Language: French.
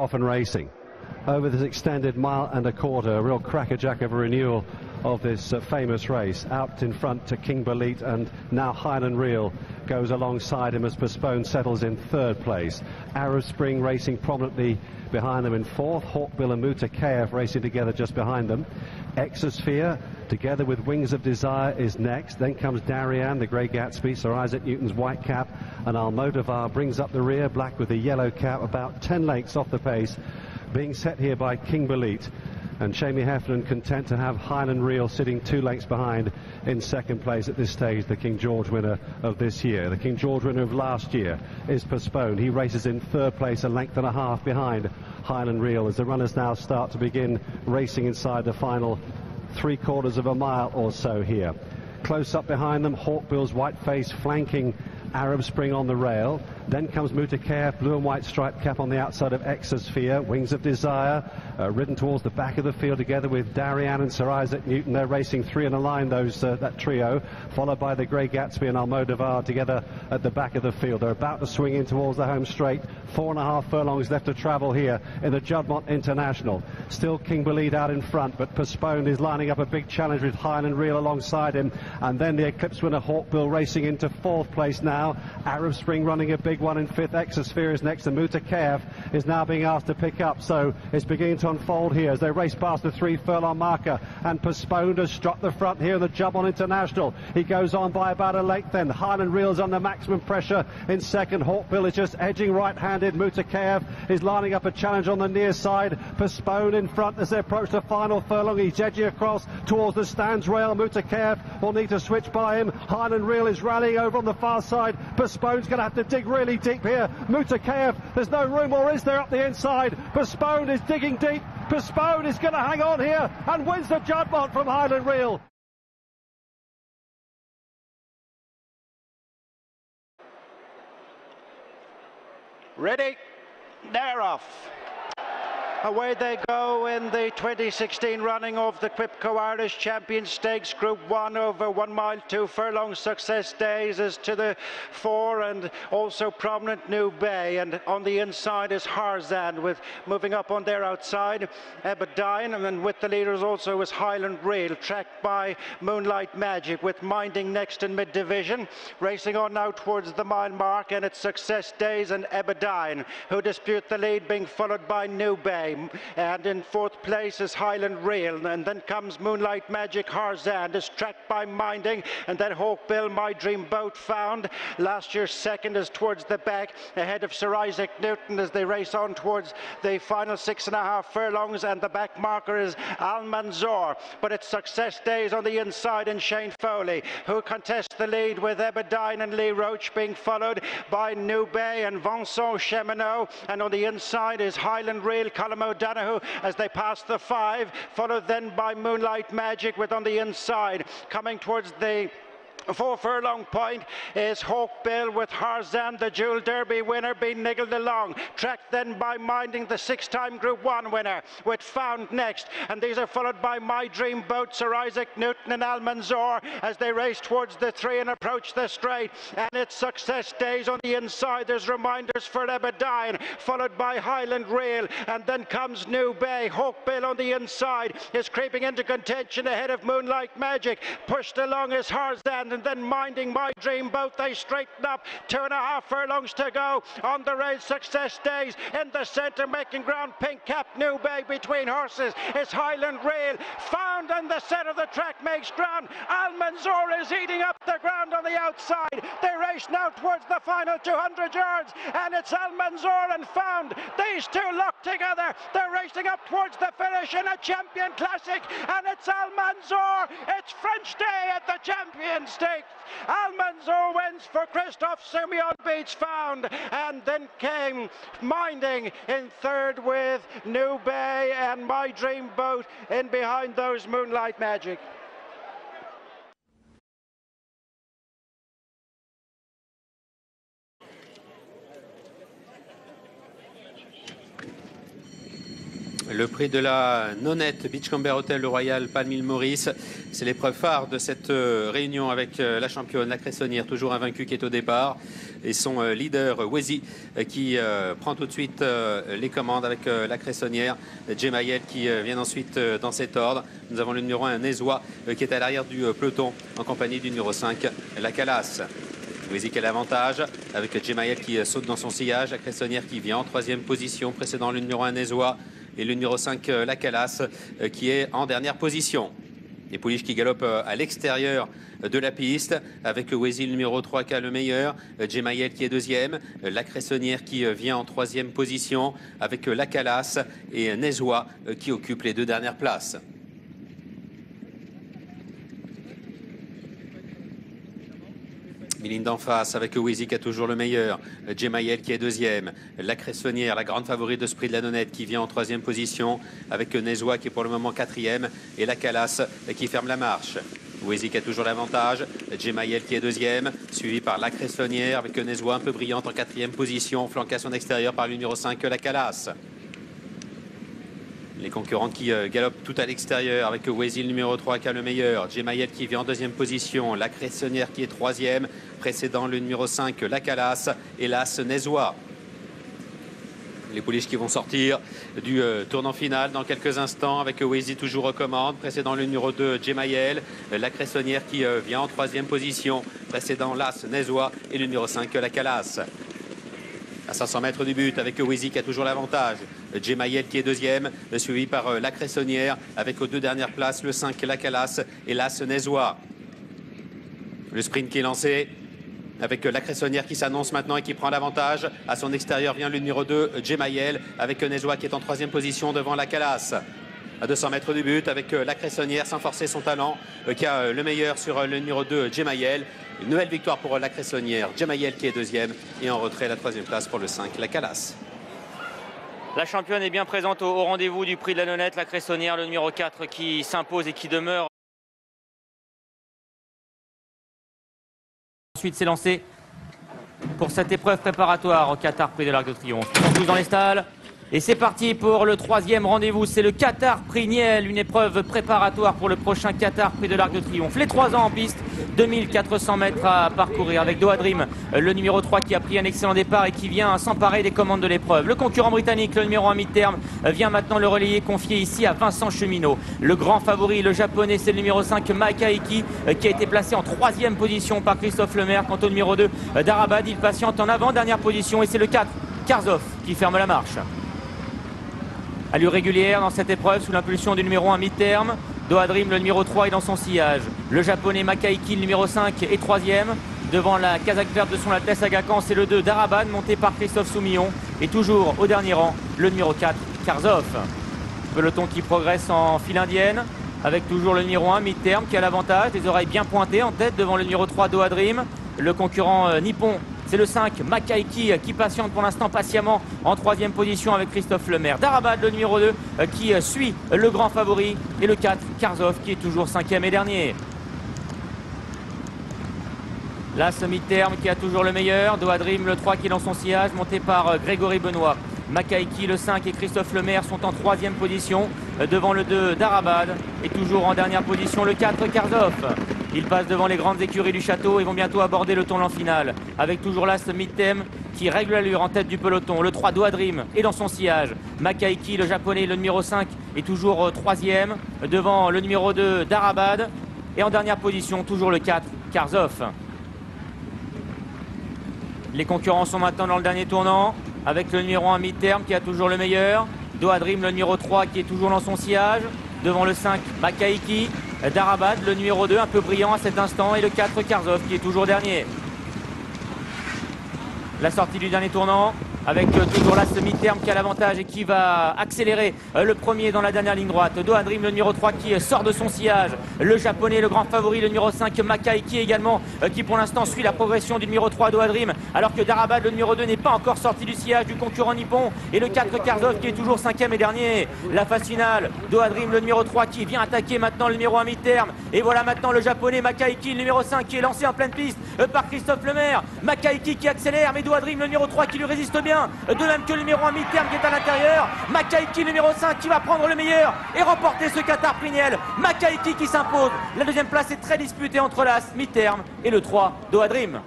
often racing. Over this extended mile and a quarter, a real crackerjack of a renewal of this famous race. Out in front to King Balit, and now Highland Reel goes alongside him as Postpone settles in third place. Arab Spring racing prominently behind them in fourth. Hawkbill and Mutakayev racing together just behind them. Exosphere together with Wings of Desire is next. Then comes Darien, the Grey Gatsby, Sir Isaac Newton's white cap, and Almodovar brings up the rear, black with the yellow cap, about 10 lengths off the pace, being set here by King Balit. And Shamie Heffernan content to have Highland Reel sitting 2 lengths behind in second place at this stage, the King George winner of this year. The King George winner of last year is Postponed. He races in third place, a length and a half behind Highland Reel, as the runners now start to begin racing inside the final 3/4 of a mile or so here. Close up behind them, Hawkbill's white face flanking Arab Spring on the rail. Then comes Mutakayev, blue and white striped cap on the outside of Exosphere. Wings of Desire ridden towards the back of the field together with Darien and Sir Isaac Newton. They're racing 3 in a line, that trio, followed by the Grey Gatsby and Almodovar together at the back of the field. They're about to swing in towards the home straight. 4.5 furlongs left to travel here in the Juddmonte International. Still King Balit out in front, but Postponed is lining up a big challenge with Highland Reel alongside him. And then the Eclipse winner Hawkbill racing into fourth place now. Arab Spring running a big one in fifth. Exosphere is next, and Mutakayev is now being asked to pick up. So it's beginning to unfold here as they race past the 3 furlong marker, and Postponed has struck the front here in the Juddmonte International. He goes on by about a length then. Highland Reel's under maximum pressure in second. Hawkbill is just edging right-handed. Mutakayev is lining up a challenge on the near side. Postponed in front as they approach the final furlong. He's edging across towards the stands rail. Mutakayev will need to switch by him. Highland Reel is rallying over on the far side. Postpone's going to have to dig really deep here. Mutakayev, there's no room, or is there, up the inside? Postponed is digging deep. Postponed is going to hang on here and wins the Juddmonte from Highland Reel. Ready, they're off. Away they go in the 2016 running of the Quipco Irish Champion Stakes Group 1 over 1 mile 2 furlong. Success Days is to the fore, and also prominent New Bay, and on the inside is Harzand, with moving up on their outside Ebadine, and then with the leaders also is Highland Reel, tracked by Moonlight Magic, with Minding next in mid-division. Racing on now towards the mile mark, and it's Success Days and Ebadine who dispute the lead, being followed by New Bay. And in fourth place is Highland Reel, and then comes Moonlight Magic. Harzand is tracked by Minding, and then Hawkbill, My Dream Boat Found. Last year's second is towards the back, ahead of Sir Isaac Newton as they race on towards the final 6.5 furlongs, and the back marker is Al Manzoor. But it's Success Days on the inside, and Shane Foley who contests the lead, with Ebadine and Lee Roach being followed by New Bay and Vincent Cheminot, and on the inside is Highland Reel, Colm O'Donoghue as they pass the 5, followed then by Moonlight Magic, with on the inside coming towards the 4 furlong point is Hawkbill, with Harzand, the Jewel Derby winner, being niggled along. Tracked then by Minding, the 6-time Group 1 winner, with Found next. And these are followed by My Dream Boat, Sir Isaac Newton and Al Manzoor as they race towards the 3 and approach the straight. And it's Success Days on the inside. There's Reminders for Ebadine, followed by Highland Reel. And then comes New Bay. Hawkbill on the inside is creeping into contention ahead of Moonlight Magic. Pushed along is Harzand, and then Minding, My Dream Boat. They straighten up. 2.5 furlongs to go on the race. Success Days in the centre, making ground. Pink Cap, New Bay between horses is Highland Reel. Found in the centre of the track makes ground. Al Manzoor is eating up the ground on the outside. They race now towards the final 200 yards, and it's Al Manzoor and Found. These two locked together. They're racing up towards the finish in a Champion Classic, and it's Al Manzoor. It's French Day at the Champion Stakes. Al Manzoor wins for Christophe Soumillon, beats Found, and then came Minding in third, with New Bay and My Dream Boat in behind those Moonlight Magic. Le prix de la Nonette Beachcomber Hotel Le Royal Palme-Île Maurice, c'est l'épreuve phare de cette réunion avec la championne, la Cressonnière, toujours invaincue, qui est au départ. et son leader Wesi qui prend tout de suite les commandes avec la Cressonnière. Gemayel qui vient ensuite dans cet ordre. Nous avons le numéro 1 Nezois qui est à l'arrière du peloton en compagnie du numéro 5 La Calas. Wesi qui a l'avantage avec Gemayel qui saute dans son sillage. La Cressonnière qui vient en 3e position précédant le numéro 1 Nezois et le numéro 5 La Calas qui est en dernière position. Les pouliches qui galopent à l'extérieur de la piste avec Wesi le numéro 3 qui a le meilleur, Gemayel qui est 2e, La Cressonnière qui vient en 3e position avec La Calas et Nezois qui occupe les 2 dernières places. Ligne d'en face avec Wesi qui a toujours le meilleur, Gemayel qui est 2e, La Cressonnière, la grande favorite de ce prix de la Nonette qui vient en 3e position avec Nezois qui est pour le moment 4e et La Calas qui ferme la marche. Wesi qui a toujours l'avantage, Gemayel qui est 2e, suivi par La Cressonnière avec Nezois un peu brillante en 4e position, flanqué à son extérieur par le numéro 5 La Calas. Les concurrents qui galopent tout à l'extérieur avec Wesi le numéro 3 qui a le meilleur, Gemayel qui vient en 2e position, La Cressonnière qui est 3e, précédant le numéro 5 La Calas et l'As Nezois. Les pouliches qui vont sortir du tournant final dans quelques instants avec Wesi toujours aux commandes, précédant le numéro 2 Gemayel, La Cressonnière qui vient en 3e position, précédant l'As Nezois et le numéro 5 La Calas. À 500 mètres du but avec Wesi qui a toujours l'avantage. Gemayel qui est 2e, suivi par La Cressonnière avec aux 2 dernières places le 5 La Calas et l'As Nezois. Le sprint qui est lancé avec La Cressonnière qui s'annonce maintenant et qui prend l'avantage. À son extérieur vient le numéro 2 Gemayel avec Nezois qui est en 3e position devant La Calas. À 200 mètres du but avec La Cressonnière sans forcer son talent qui a le meilleur sur le numéro 2 Gemayel. Une nouvelle victoire pour La Cressonnière, Gemayel qui est 2e et en retrait la 3e place pour le 5 La Calas. La championne est bien présente au rendez-vous du prix de la Nonette, La Cressonnière, le numéro 4 qui s'impose et qui demeure. Ensuite c'est lancé pour cette épreuve préparatoire au Qatar Prix de l'Arc de Triomphe. Ils sont tous dans les stalles. Et c'est parti pour le 3e rendez-vous, c'est le Qatar Prix Niel, une épreuve préparatoire pour le prochain Qatar Prix de l'Arc de Triomphe. Les 3 ans en piste, 2400 mètres à parcourir avec Doha Dream, le numéro 3 qui a pris un excellent départ et qui vient s'emparer des commandes de l'épreuve. Le concurrent britannique, le numéro 1 mi-terme, vient maintenant le relayer, confié ici à Vincent Cheminot. Le grand favori, le japonais, c'est le numéro 5 Makaiki qui a été placé en 3e position par Christophe Lemaire. Quant au numéro 2 Darabad, il patiente en avant-dernière position et c'est le 4 Karzov qui ferme la marche. Allure régulière dans cette épreuve sous l'impulsion du numéro 1 mi-terme. Doha Dream, le numéro 3 est dans son sillage. Le japonais Makaiki, le numéro 5 est 3e. Devant la casaque verte de son Altesse Aga Khan, c'est le 2 Darabad monté par Christophe Soumillon. Et toujours au dernier rang, le numéro 4 Karzov. Peloton qui progresse en file indienne avec toujours le numéro 1 mi-terme qui a l'avantage. Des oreilles bien pointées en tête devant le numéro 3 Doha Dream. Le concurrent nippon, c'est le 5 Makaiki qui patiente pour l'instant patiemment en 3e position avec Christophe Lemaire. Darabad, le numéro 2 qui suit le grand favori et le 4 Karzov qui est toujours 5e et dernier. Là ce mi-terme qui a toujours le meilleur. Doha Dream, le 3 qui est dans son sillage monté par Grégory Benoît. Makaiki, le 5 et Christophe Lemaire sont en 3e position devant le 2 Darabad et toujours en dernière position le 4 Karzov. Ils passent devant les grandes écuries du château et vont bientôt aborder le tournant final avec toujours là ce mid-thème qui règle l'allure en tête du peloton. Le 3 Doha Dream est dans son sillage. Makaiki, le japonais, le numéro 5 est toujours 3e devant le numéro 2 Darabad et en dernière position toujours le 4 Karzov. Les concurrents sont maintenant dans le dernier tournant avec le numéro 1 mi-terme qui a toujours le meilleur. Doha Dream, le numéro 3 qui est toujours dans son sillage devant le 5 Makaiki. Darabad, le numéro 2, un peu brillant à cet instant, et le 4 Karzov qui est toujours dernier. La sortie du dernier tournant avec toujours là ce mi-terme qui a l'avantage et qui va accélérer le premier dans la dernière ligne droite. Doha Dream, le numéro 3 qui sort de son sillage. Le japonais, le grand favori, le numéro 5 Makaiki également qui pour l'instant suit la progression du numéro 3 Doha Dream alors que Darabad, le numéro 2, n'est pas encore sorti du sillage du concurrent nippon. Et le 4 Karzov qui est toujours 5e et dernier. La phase finale, Doha Dream, le numéro 3 qui vient attaquer maintenant le numéro 1 mi-terme. Et voilà maintenant le japonais Makaiki, le numéro 5 qui est lancé en pleine piste par Christophe Lemaire. Makaiki qui accélère mais Doha Dream, le numéro 3 qui lui résiste bien. De même que le numéro 1 mi-terme qui est à l'intérieur. Makaiki, numéro 5 qui va prendre le meilleur et remporter ce Qatar Prix Niel. Makaiki qui s'impose. La deuxième place est très disputée entre l'As mi-terme et le 3 Doha Dream.